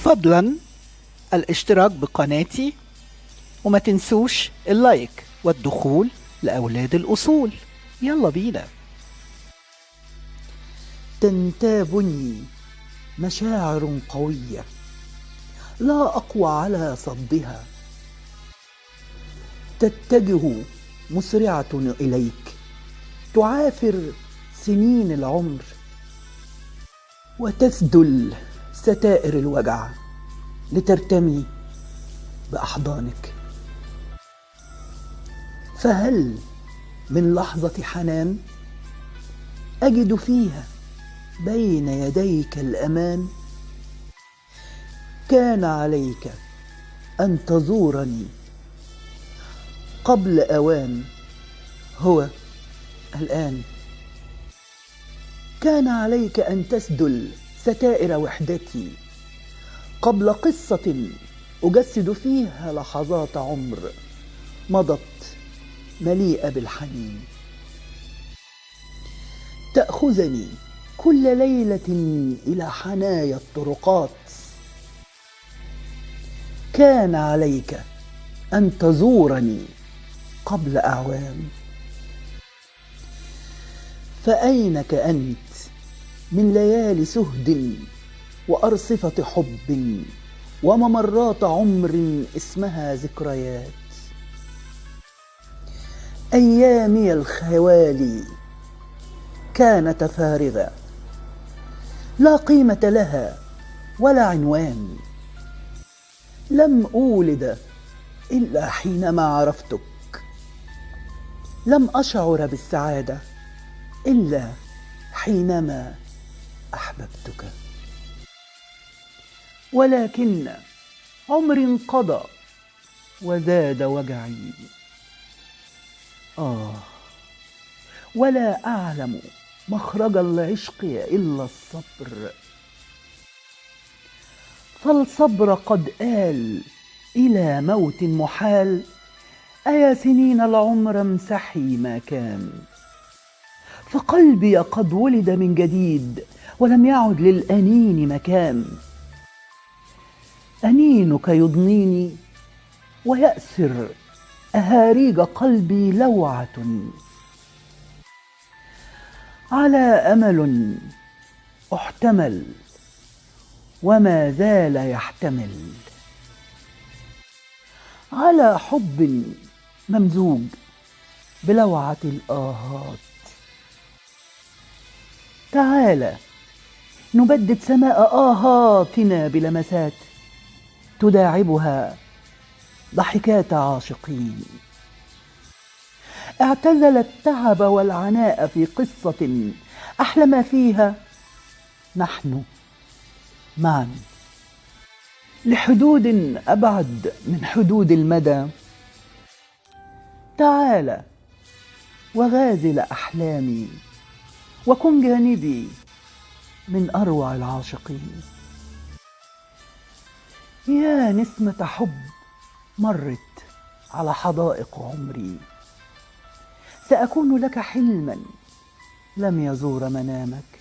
فضلا الاشتراك بقناتي، وما تنسوش اللايك والدخول لأولاد الأصول. يلا بينا. تنتابني مشاعر قوية لا أقوى على صدها، تتجه مسرعة إليك، تعافر سنين العمر وتسدل ستائر الوجع لترتمي بأحضانك. فهل من لحظة حنان أجد فيها بين يديك الأمان؟ كان عليك أن تزورني قبل أوان، هو الآن. كان عليك أن تسدل ستائر وحدتي قبل قصة أجسد فيها لحظات عمر مضت مليئة بالحنين. تأخذني كل ليلة إلى حنايا الطرقات. كان عليك أن تزورني قبل أعوام. فأينك أنت من ليالي سهد وأرصفة حب وممرات عمر اسمها ذكريات؟ أيامي الخوالي كانت فارغة لا قيمة لها ولا عنوان. لم أولد إلا حينما عرفتك، لم أشعر بالسعادة إلا حينما أحببتك. ولكن عمري انقضى وزاد وجعي، ولا أعلم مخرج العشق إلا الصبر. فالصبر قد آل إلى موت محال. أيا سنين العمر امسحي ما كان. فقلبي قد ولد من جديد ولم يعد للأنين مكان. أنينك يضنيني ويأسر أهاريج قلبي لوعة. على أمل احتمل وما زال يحتمل، على حب ممزوج بلوعة الآهات. تعال نبدد سماء آهاتنا بلمسات تداعبها ضحكات عاشقين. اعتزل التعب والعناء في قصة أحلم فيها نحن معا لحدود أبعد من حدود المدى. تعال وغازل أحلامي وكن جانبي من أروع العاشقين. يا نسمة حب مرت على حدائق عمري، سأكون لك حلما لم يزور منامك.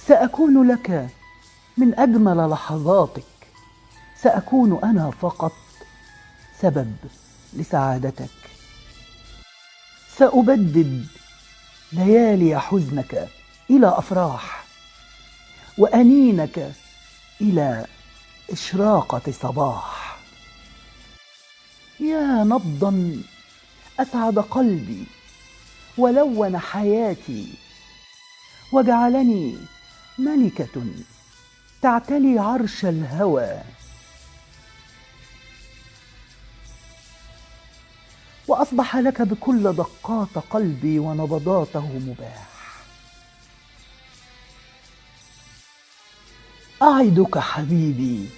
سأكون لك من أجمل لحظاتك. سأكون أنا فقط سبب لسعادتك. سأبدد ليالي حزنك إلى أفراح، وأنينك إلى إشراقة صباح. يا نبضا أسعد قلبي ولون حياتي، وجعلني ملكة تعتلي عرش الهوى. وأصبح لك بكل دقات قلبي ونبضاته مباح. أعدك حبيبي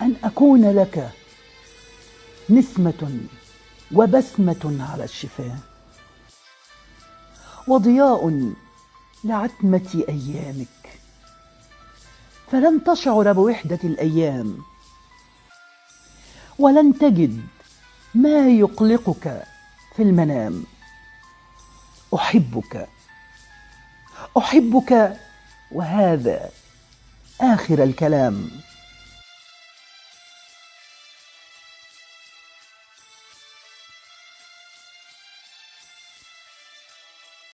أن أكون لك نسمة وبسمة على الشفاه، وضياء لعتمة أيامك، فلن تشعر بوحدة الأيام، ولن تجد ما يقلقك في المنام. أحبك، أحبك، وهذا آخر الكلام.